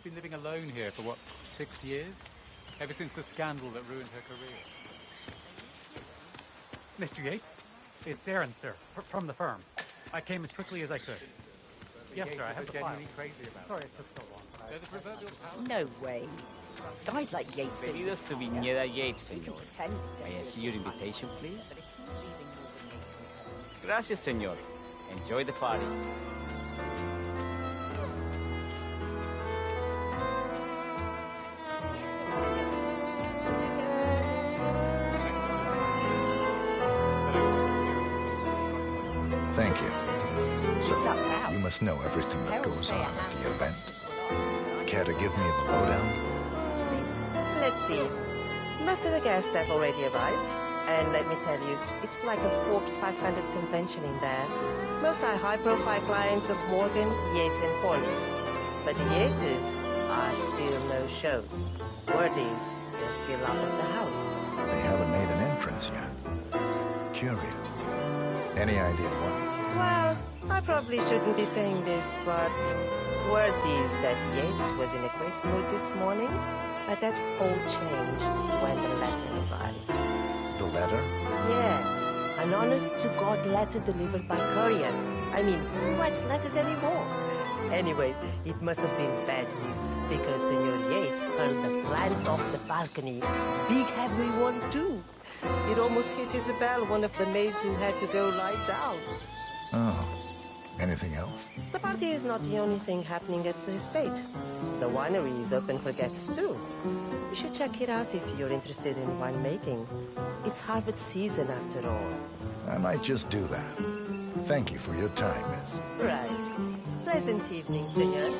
been living alone here for, what, 6 years? Ever since the scandal that ruined her career. Mr. Yates, it's Aaron, sir, from the firm. I came as quickly as I could. Yes, sir, I have the file. Crazy about Sorry it took so long. No way. Guys like Yates... Bienvenidos to Viñeda Yates, señor. May I see your invitation, please? Gracias, señor. Enjoy the party. Thank you. So, you must know everything that goes on at the event. Care to give me the lowdown? Let's see. Most of the guests have already arrived. And let me tell you, it's like a Forbes 500 convention in there. Most are high-profile clients of Morgan, Yates, and Corley. But the Yateses are still no shows. Word is, they're still up at the house. They haven't made an entrance yet. Curious. Any idea why? Well, I probably shouldn't be saying this, but word is that Yates was in a great mood this morning, but that all changed when the letter arrived. The letter? Yeah, an honest-to-God letter delivered by courier. I mean, who writes letters anymore? Anyway, it must have been bad news, because Senor Yates hurled the plant off the balcony. Big heavy one, too. It almost hit Isabel, one of the maids who had to go lie down. Oh. Anything else? The party is not the only thing happening at the estate. The winery is open for guests, too. You should check it out if you're interested in winemaking. It's harvest season, after all. I might just do that. Thank you for your time, miss. Right. Pleasant evening, senor.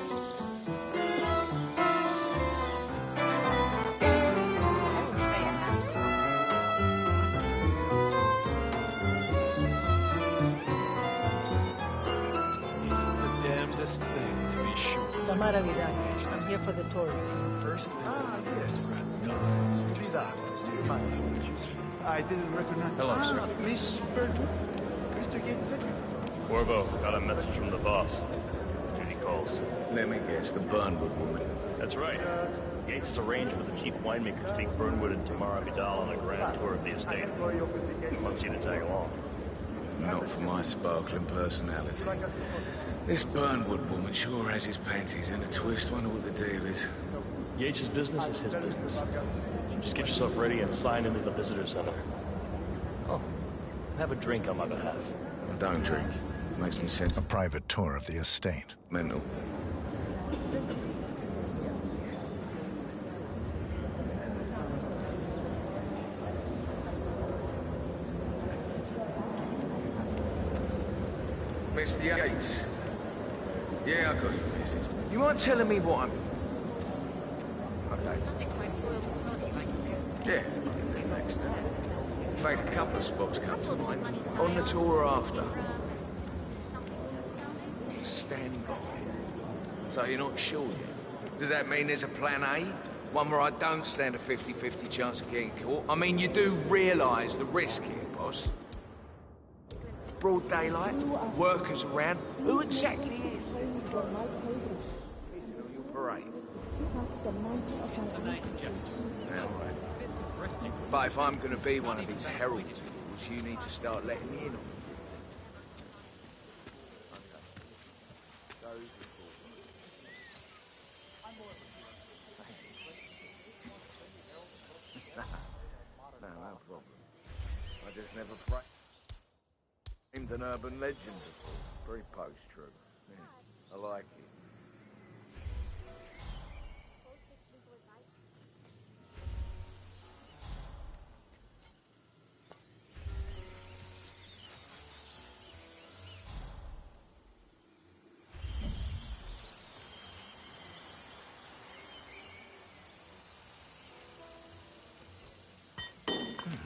Thing, to be sure. I'm here for the tours. First, aristocrat. I didn't recognize... Hello, sir. Miss Burnwood. Mr. Yates. Corvo, got a message from the boss. Duty calls. Let me guess, the Burnwood woman. That's right. Yates has arranged for the chief winemaker to take Burnwood and Tamara Vidal on a grand tour of the estate. Wants you to tag along. Not for my sparkling personality. This Burnwood woman sure has his panties in a twist. Wonder what the deal is. Yates' business is his business. Just get yourself ready and sign into the visitor center. Oh, have a drink on my behalf. I don't drink. Makes me sense. A private tour of the estate. Mental. Mr. Yates. Yeah, I got your message. You mind telling me what I'm... Okay. Yeah, I can do next. In fact, a couple of spots come to mind. On the tour or after. Stand by. So you're not sure yet? Does that mean there's a plan A? One where I don't stand a 50-50 chance of getting caught? I mean, you do realise the risk here, boss. Broad daylight, workers around. Who exactly is? Your parade. It's a nice gesture. Yeah, right. But if I'm going to be one of these heralds of yours, you need to start letting me in on it. No problem. I just never framed an urban legend before. Very post-true. Yeah, I like it.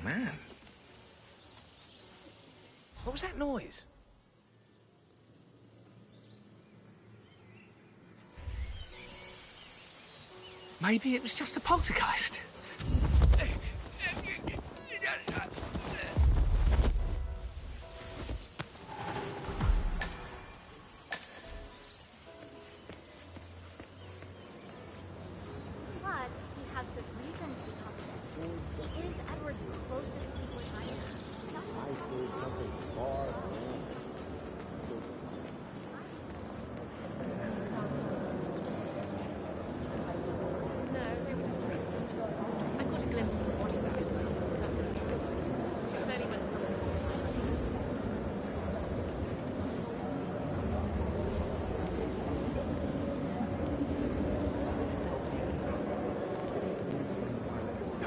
Man. What was that noise? Maybe it was just a poltergeist.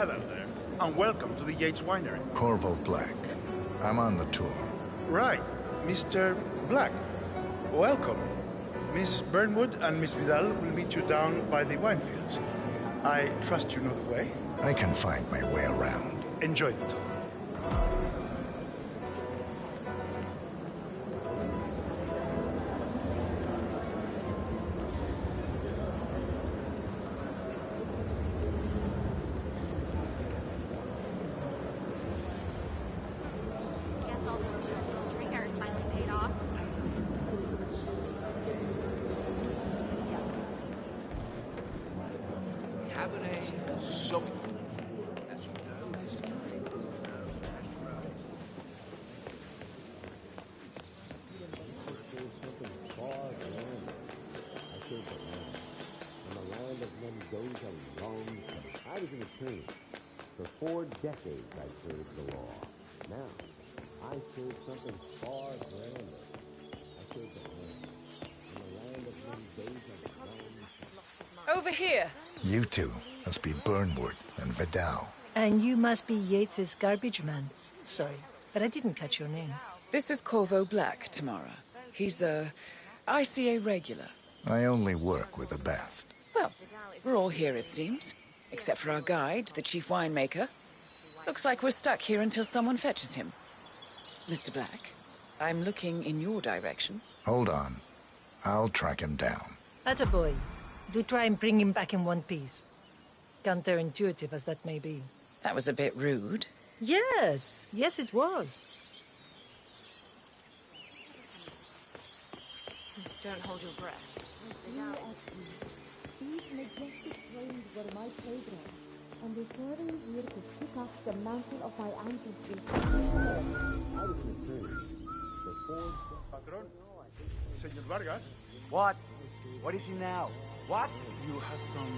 Hello there, and welcome to the Yates Winery. Corvo Black. I'm on the tour. Right, Mr. Black. Welcome. Miss Burnwood and Miss Vidal will meet you down by the wine fields. I trust you know the way? I can find my way around. Enjoy the tour. Cabernet Sauvignon. As you know, this is In the land of Mendoza long ago. I was an attorney. For 4 decades I served the law. Now, I serve something far grander. I serve the land. In the land of Mendoza long. Over here. You two must be Burnwood and Vidal. And you must be Yates's garbage man. Sorry, but I didn't catch your name. This is Corvo Black, Tamara. He's a ICA regular. I only work with the best. Well, we're all here, it seems. Except for our guide, the chief winemaker. Looks like we're stuck here until someone fetches him. Mr. Black, I'm looking in your direction. Hold on. I'll track him down. Attaboy. Do try and bring him back in one piece. Counterintuitive as that may be. That was a bit rude. Yes, yes it was. Don't hold your breath. These majestic flames were my playground, and they carried me here to pick up the mantle of my ancestors. I was an attorney. For 4 Patron, Senor Vargas. What? What is he now? What? You have from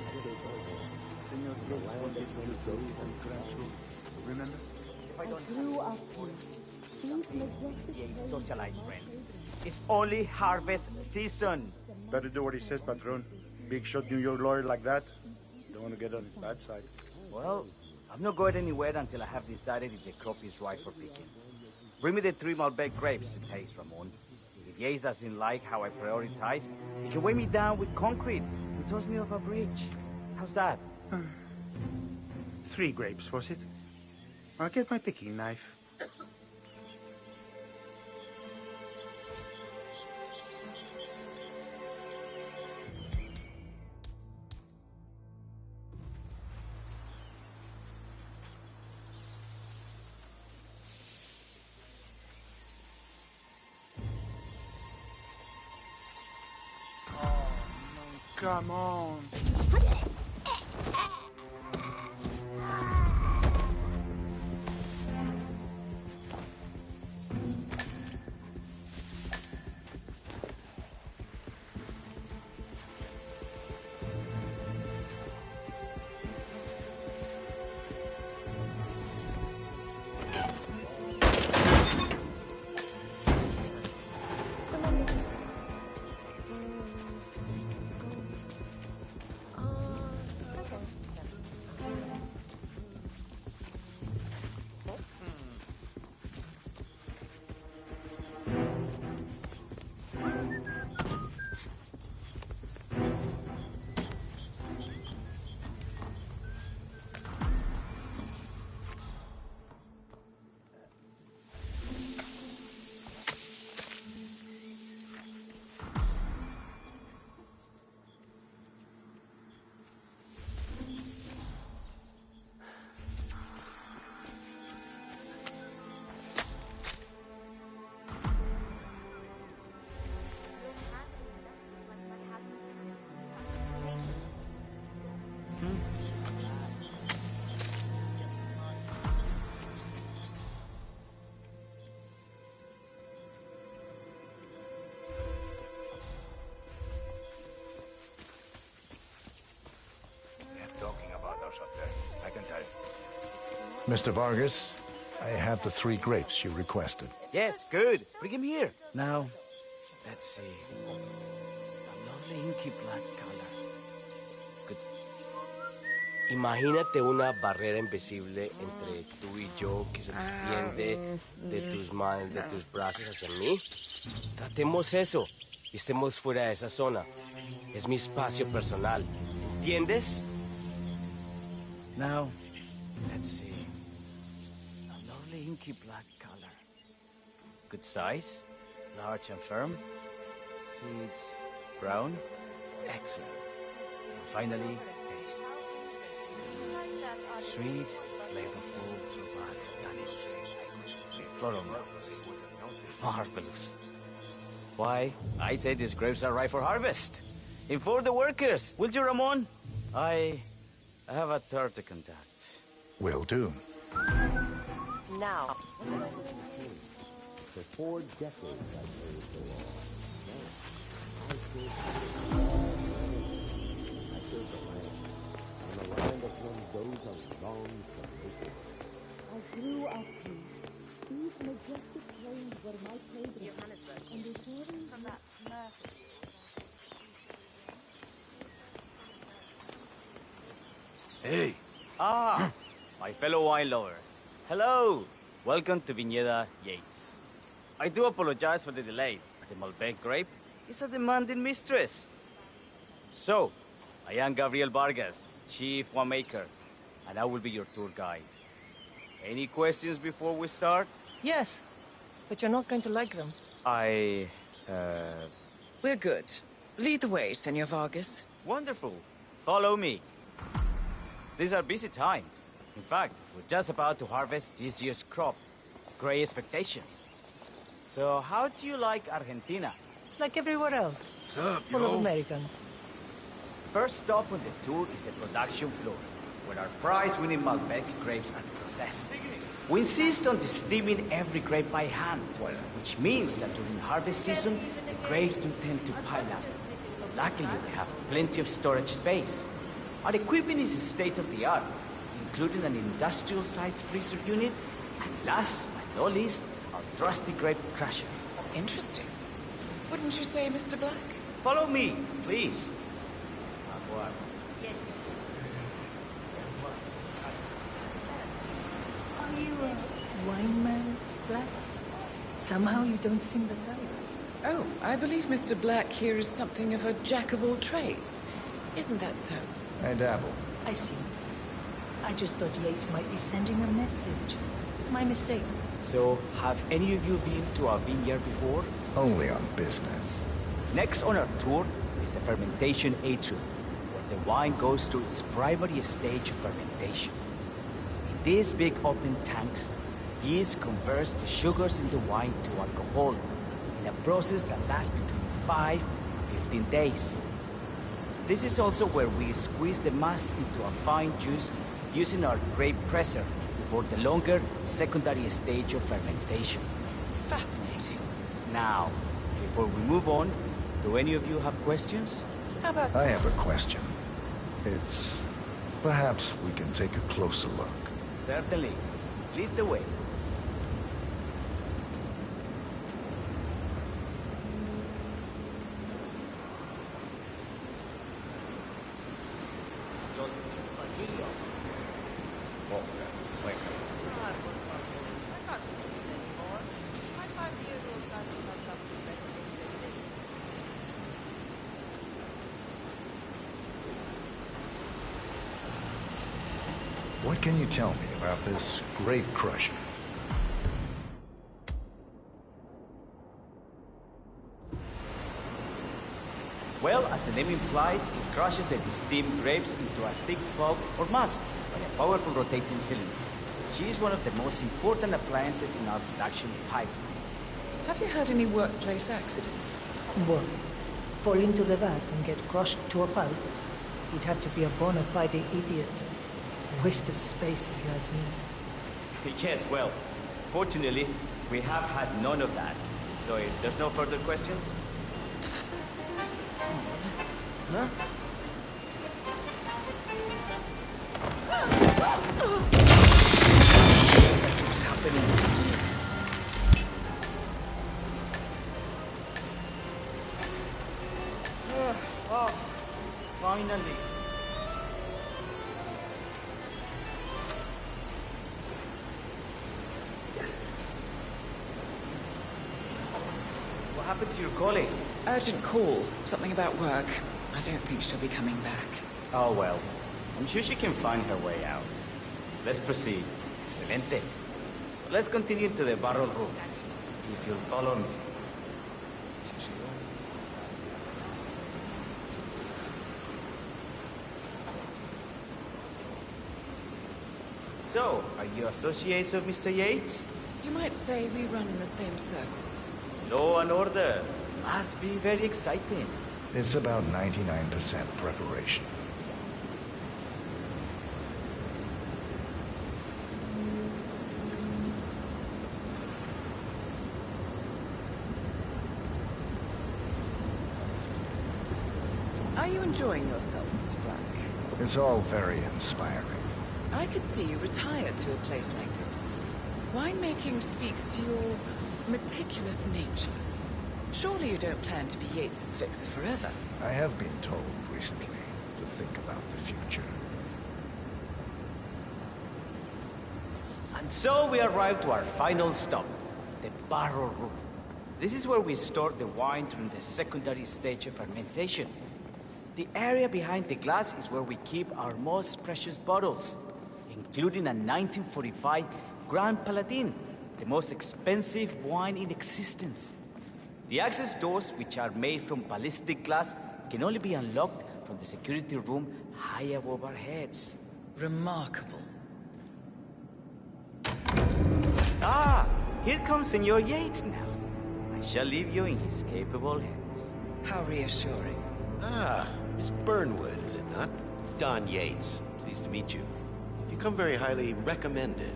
Senor Remember? If I don't grew up here. These majestic flames. socialize, friends. It's only harvest season. Better do what he says, Patron. Big shot New York lawyer like that. Don't want to get on his bad side. Well, I'm not going anywhere until I have decided if the crop is right for picking. Bring me the 3 Malbec grapes to taste, Ramon. If Yates doesn't like how I prioritize, he can weigh me down with concrete and toss me off a bridge. How's that? 3 grapes, was it? I'll get my picking knife. Come on. I can tell. Mr. Vargas, I have the 3 grapes you requested. Yes, good. Bring him here. Now, let's see. A lovely inky black color. Good. Imagínate una barrera invisible entre tú y yo que se extiende de tus brazos hacia mí. Tratemos eso y estemos fuera de esa zona. Es mi espacio personal. ¿Entiendes? Now, let's see. A lovely inky black color. Good size, large and firm. Seeds brown. Excellent. And finally, taste. Sweet, flavorful, robust tannins. Floral notes. Marvelous. Why, I say these grapes are ripe for harvest. Inform the workers, will you, Ramon? I have a third to contact. Will do. Now. For 4 decades, I played the law. Now, I serve the land. On the land of Mendoza long from Hitman. I grew up here. These majestic plains were my playground. And the stories from that Hey! My fellow wine lovers. Hello! Welcome to Viñeda Yates. I do apologize for the delay. The Malbec grape is a demanding mistress. So, I am Gabriel Vargas, Chief Winemaker, and I will be your tour guide. Any questions before we start? Yes, but you're not going to like them. We're good. Lead the way, Senor Vargas. Wonderful. Follow me. These are busy times. In fact, we're just about to harvest this year's crop. Great expectations. So, how do you like Argentina? Like everywhere else. Sup, Full of Americans. First stop on the tour is the production floor, where our prize-winning Malbec grapes are processed. We insist on steaming every grape by hand, which means that during harvest season, the grapes do tend to pile up. Luckily, we have plenty of storage space. Our equipment is state-of-the-art, including an industrial-sized freezer unit, and last but not least, our trusty grape crusher. Interesting. Wouldn't you say, Mr. Black? Follow me, please. Are you a wine man, Black? Somehow you don't seem the type. Oh, I believe Mr. Black here is something of a jack of all trades. Isn't that so? I dabble. I see. I just thought Yates might be sending a message. My mistake. So, have any of you been to our vineyard before? Only on business. Next on our tour is the fermentation atrium, where the wine goes through its primary stage of fermentation. In these big open tanks, yeast converts the sugars in the wine to alcohol, in a process that lasts between 5 and 15 days. This is also where we squeeze the mass into a fine juice using our grape presser before the longer secondary stage of fermentation. Fascinating. Now, before we move on, do any of you have questions? How about... I have a question. It's... perhaps we can take a closer look. Certainly. Lead the way. What can you tell me about this grape crusher? Well, as the name implies, it crushes the steamed grapes into a thick pulp or must by a powerful rotating cylinder. She is one of the most important appliances in our production pipeline. Have you had any workplace accidents? Well, fall into the vat and get crushed to a pulp. You'd have to be a bona fide idiot. Waste of space, if you ask me. Yes, well, fortunately, we have had none of that. So if there's no further questions? Huh? What's happening? Oh, finally. happened to your colleague? Urgent call. Something about work. I don't think she'll be coming back. Oh well. I'm sure she can find her way out. Let's proceed. Excelente. So let's continue to the barrel room. If you'll follow me. So, are you associates of Mr. Yates? You might say we run in the same circles. Law and order. Must be very exciting. It's about 99% preparation. Are you enjoying yourself, Mr. Black? It's all very inspiring. I could see you retired to a place like this. Winemaking speaks to your meticulous nature. Surely you don't plan to be Yates's fixer forever. I have been told recently to think about the future. And so we arrive to our final stop, the barrel room. This is where we store the wine during the secondary stage of fermentation. The area behind the glass is where we keep our most precious bottles, including a 1945 Grand Paladin, the most expensive wine in existence. The access doors, which are made from ballistic glass, can only be unlocked from the security room high above our heads. Remarkable. Ah, here comes Senor Yates now. I shall leave you in his capable hands. How reassuring. Ah, Miss Burnwood, is it not? Don Yates. Pleased to meet you. You come very highly recommended.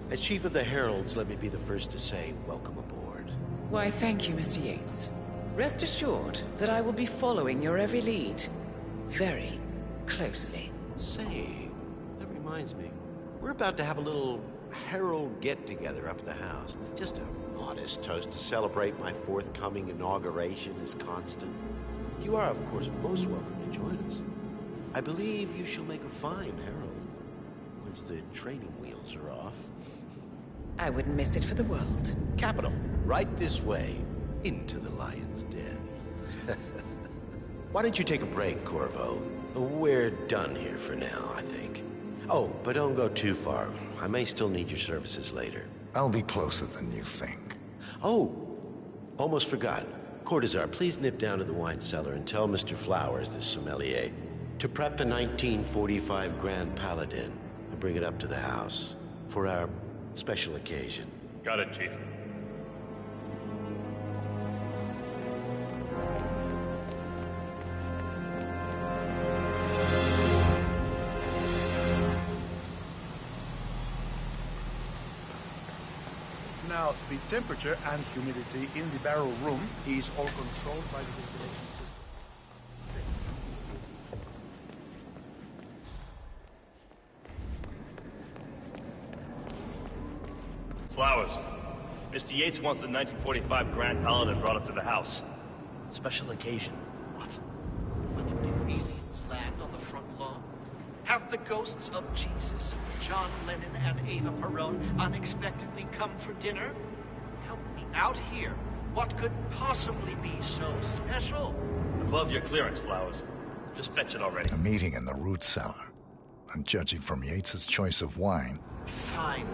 As Chief of the Heralds, let me be the first to say, welcome aboard. Why, thank you, Mr. Yates. Rest assured that I will be following your every lead. Very closely. Say, that reminds me. We're about to have a little Herald get-together up at the house. Just a modest toast to celebrate my forthcoming inauguration as Constant. You are, of course, most welcome to join us. I believe you shall make a fine Herald, once the training wheels are off. I wouldn't miss it for the world. Capital. Right this way, into the lion's den. Why don't you take a break, Corvo? We're done here for now, I think. Oh, but don't go too far. I may still need your services later. I'll be closer than you think. Oh, almost forgot. Cortazar, please nip down to the wine cellar and tell Mr. Flowers, the sommelier, to prep the 1945 Grand Paladin and bring it up to the house for our special occasion. Got it, Chief. Now, the temperature and humidity in the barrel room is all controlled by the ventilation system. Flowers. Mr. Yates wants the 1945 Grand Paladin brought up to the house. Special occasion. What? When did the aliens land on the front lawn? Have the ghosts of Jesus, John Lennon, and Ava Perón unexpectedly come for dinner? Help me out here. What could possibly be so special? Above your clearance, Flowers. Just fetch it already. A meeting in the root cellar. And judging from Yates's choice of wine... Fine.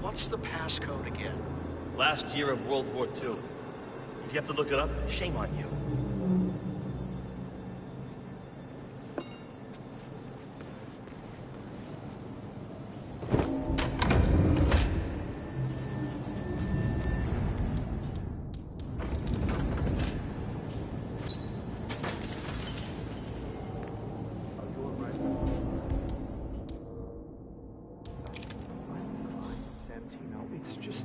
What's the passcode again? Last year of World War II. If you have to look it up, shame on you. It's just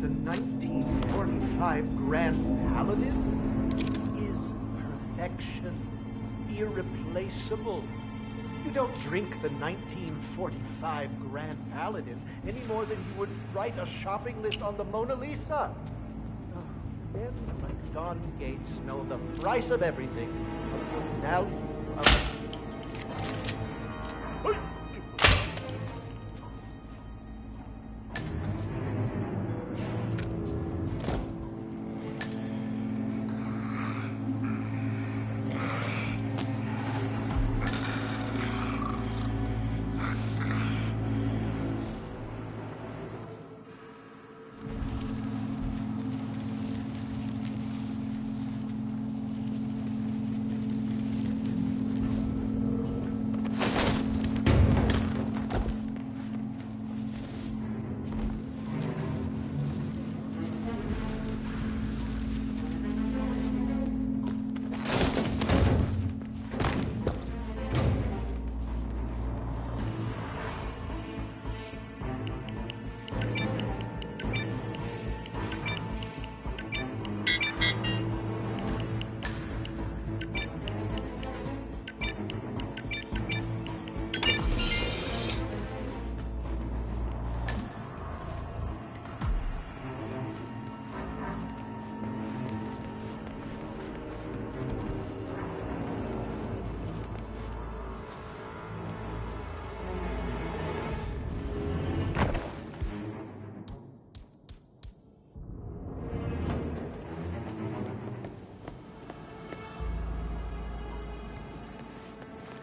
the 1945 Grand Paladin is perfection, irreplaceable. You don't drink the 1945 Grand Paladin any more than you would write a shopping list on the Mona Lisa. Men like Don Yates know the price of everything, of the value of...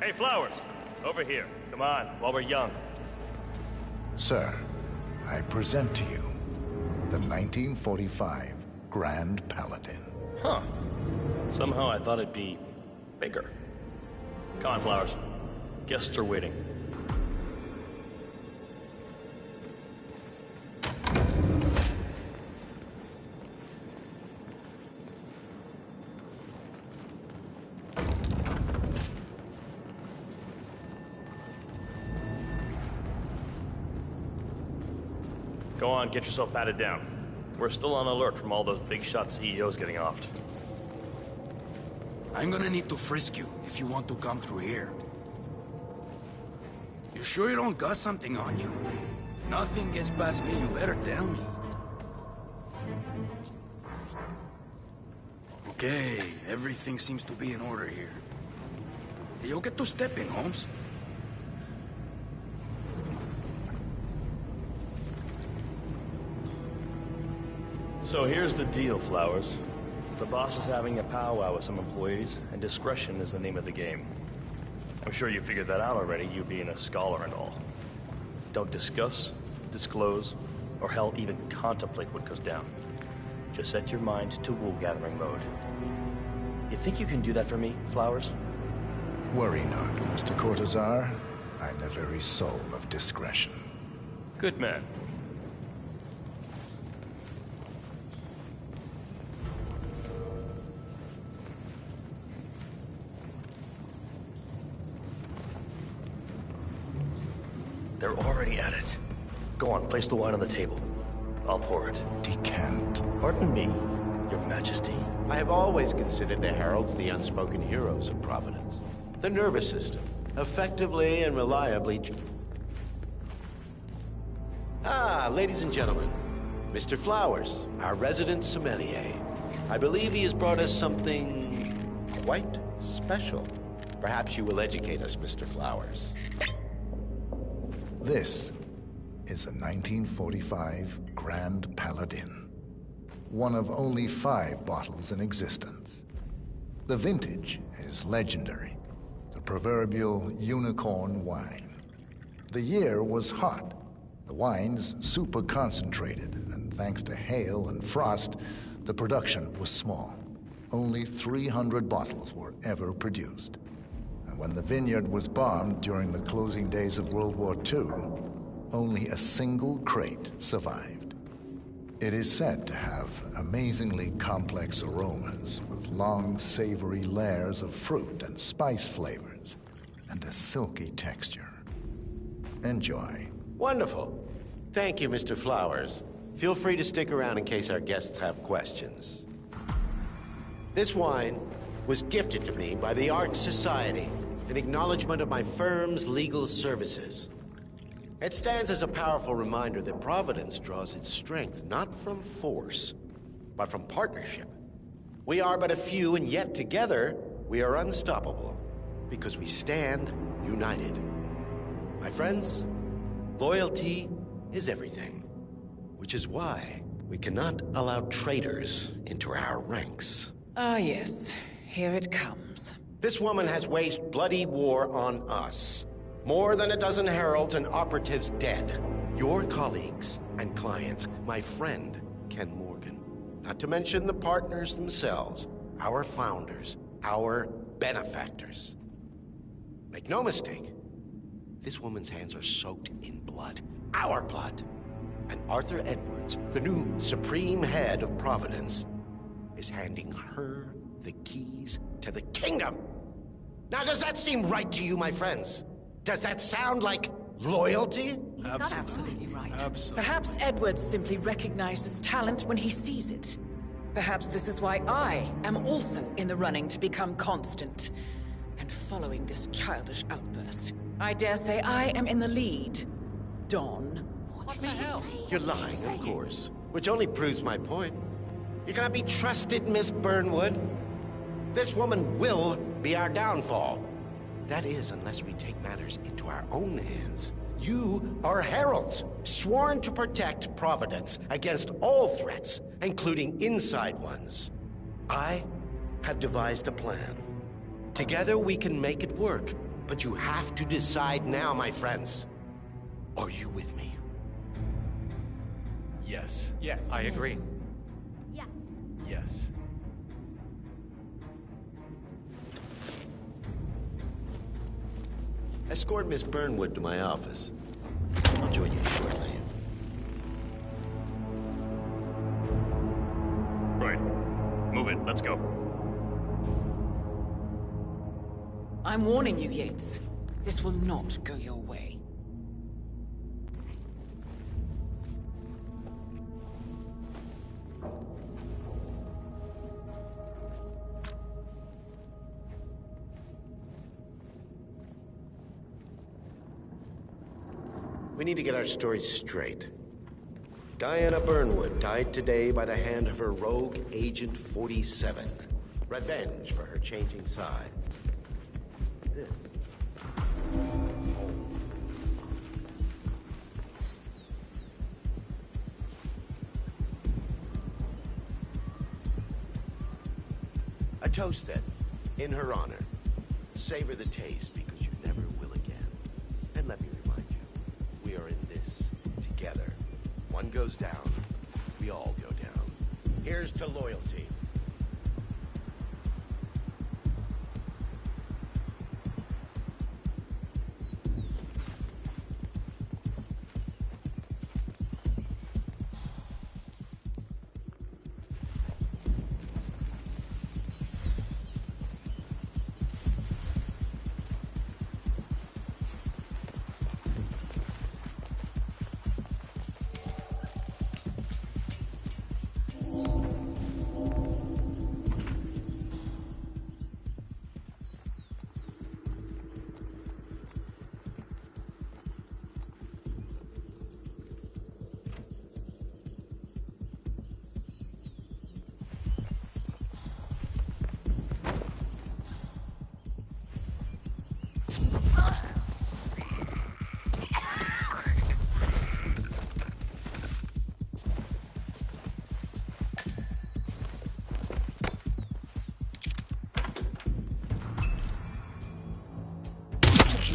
Hey, Flowers, over here. Come on, while we're young. Sir, I present to you the 1945 Grand Paladin. Huh. Somehow I thought it'd be bigger. Come on, Flowers. Guests are waiting. Go on, get yourself patted down. We're still on alert from all those big shot CEOs getting offed. I'm gonna need to frisk you if you want to come through here. You sure you don't got something on you? Nothing gets past me, you better tell me. Okay, everything seems to be in order here. You'll get to step in, Holmes. So here's the deal, Flowers. The boss is having a powwow with some employees, and discretion is the name of the game. I'm sure you figured that out already, you being a scholar and all. Don't discuss, disclose, or hell, even contemplate what goes down. Just set your mind to wool-gathering mode. You think you can do that for me, Flowers? Worry not, Mr. Cortazar. I'm the very soul of discretion. Good man. They're already at it. Go on, place the wine on the table. I'll pour it. Decant. Pardon me, Your Majesty. I have always considered the heralds the unspoken heroes of Providence. The nervous system, effectively and reliably... ladies and gentlemen, Mr. Flowers, our resident sommelier. I believe he has brought us something quite special. Perhaps you will educate us, Mr. Flowers. This is the 1945 Grand Paladin. One of only 5 bottles in existence. The vintage is legendary. The proverbial unicorn wine. The year was hot. The wine's super concentrated, and thanks to hail and frost, the production was small. Only 300 bottles were ever produced. And when the vineyard was bombed during the closing days of World War II, only a single crate survived. It is said to have amazingly complex aromas with long, savory layers of fruit and spice flavors, and a silky texture. Enjoy. Wonderful. Thank you, Mr. Flowers. Feel free to stick around in case our guests have questions. This wine was gifted to me by the Art Society in acknowledgement of my firm's legal services. It stands as a powerful reminder that Providence draws its strength not from force, but from partnership. We are but a few, and yet together we are unstoppable because we stand united. My friends, loyalty is everything, which is why we cannot allow traitors into our ranks. Ah, yes. Here it comes. This woman has waged bloody war on us. More than a dozen heralds and operatives dead. Your colleagues and clients, my friend, Ken Morgan. Not to mention the partners themselves, our founders, our benefactors. Make no mistake, this woman's hands are soaked in blood. Our blood. And Arthur Edwards, the new supreme head of Providence, is handing her the keys to the kingdom. Now, does that seem right to you, my friends? Does that sound like loyalty? Absolutely right. Perhaps Edwards simply recognizes talent when he sees it. Perhaps this is why I am also in the running to become constant. And following this childish outburst, I dare say I am in the lead. Don. What the hell? You're lying, of course. Which only proves my point. You cannot be trusted, Miss Burnwood. This woman will be our downfall. That is, unless we take matters into our own hands. You are heralds, sworn to protect Providence against all threats, including inside ones. I have devised a plan. Together we can make it work. But you have to decide now, my friends. Are you with me? Yes. Yes, I agree. Yes. Yes. Escort Miss Burnwood to my office. I'll join you shortly. Right. Move it. Let's go. I'm warning you, Yates. This will not go your way. We need to get our stories straight. Diana Burnwood died today by the hand of her rogue Agent 47. Revenge for her changing sides. This. A toast, then, in her honor. Savor the taste, because you never will again. And let me remind you, we are in this together. One goes down, we all go down. Here's to loyalty.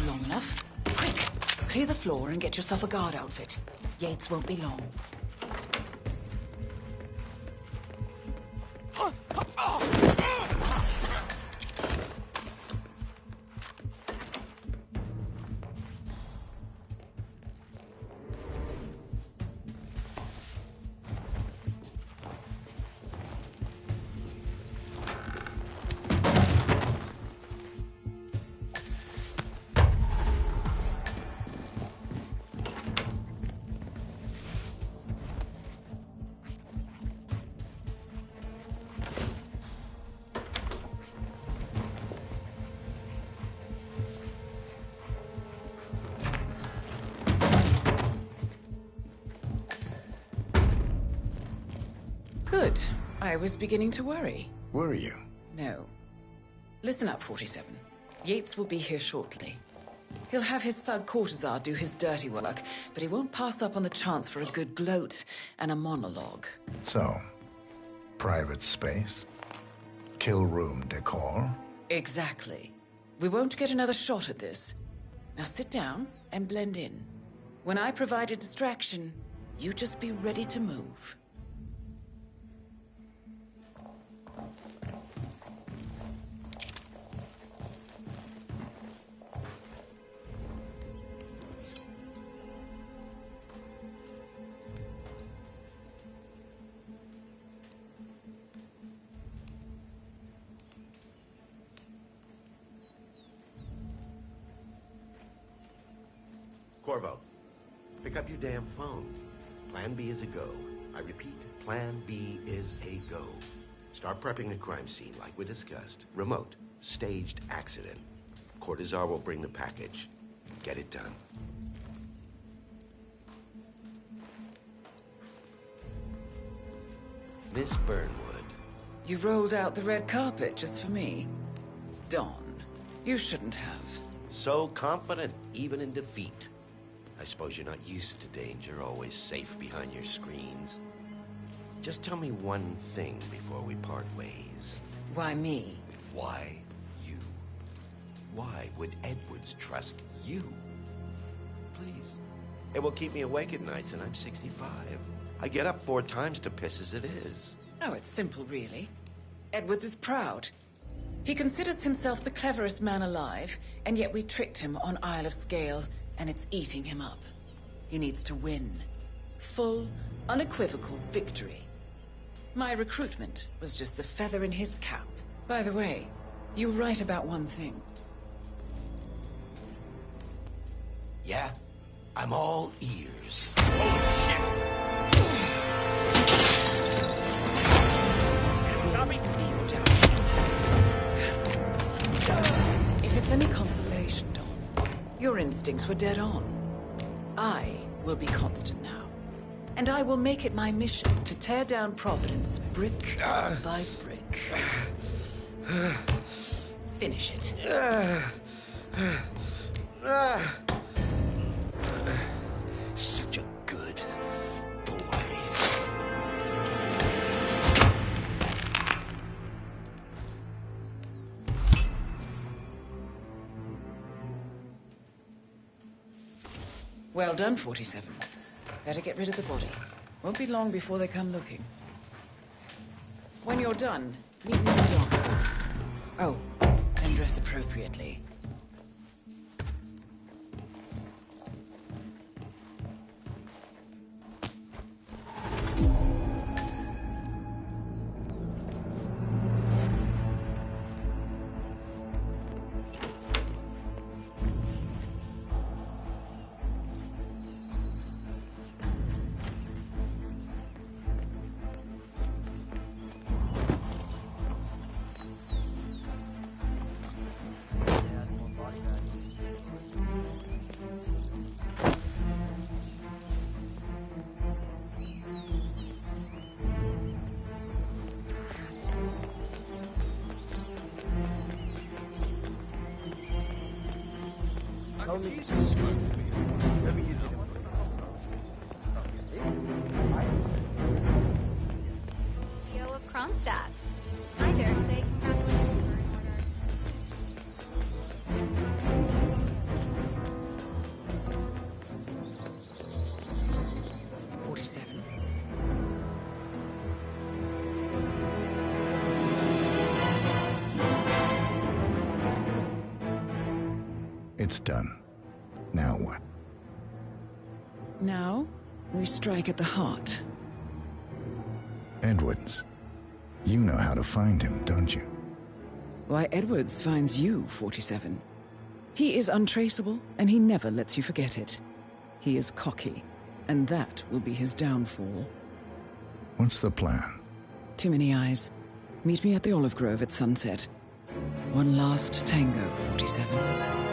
Long enough. Quick! Clear the floor and get yourself a guard outfit. Yates won't be long. Good. I was beginning to worry. Were you? No. Listen up, 47. Yates will be here shortly. He'll have his thug Cortazar do his dirty work, but he won't pass up on the chance for a good gloat and a monologue. So, private space? Kill room decor? Exactly. We won't get another shot at this. Now sit down and blend in. When I provide a distraction, you just be ready to move. Corvo, pick up your damn phone. Plan B is a go. I repeat, Plan B is a go. Start prepping the crime scene like we discussed. Remote, staged accident. Cortazar will bring the package. Get it done. Miss Burnwood. You rolled out the red carpet just for me. Don, you shouldn't have. So confident, even in defeat. I suppose you're not used to danger, always safe behind your screens. Just tell me one thing before we part ways. Why me? Why you? Why would Edwards trust you? Please. It will keep me awake at nights, and I'm 65. I get up 4 times to piss as it is. Oh, it's simple, really. Edwards is proud. He considers himself the cleverest man alive, and yet we tricked him on Isle of Scale, and it's eating him up. He needs to win. Full, unequivocal victory. My recruitment was just the feather in his cap. By the way, you were right about one thing. Yeah? I'm all ears. Holy shit! If it's any consolation, Don, your instincts were dead on. I will be constant now. And I will make it my mission to tear down Providence brick by brick. Finish it. Such a good boy. Well done, 47. Better get rid of the body. Won't be long before they come looking. When you're done, meet me in the office. Oh, and dress appropriately. Theo of Kronstadt. I dare say congratulations are in order. 47. It's done. Now what? Now, we strike at the heart. Edwards. You know how to find him, don't you? Why, Edwards finds you, 47. He is untraceable, and he never lets you forget it. He is cocky, and that will be his downfall. What's the plan? Too many eyes. Meet me at the Olive Grove at sunset. One last tango, 47.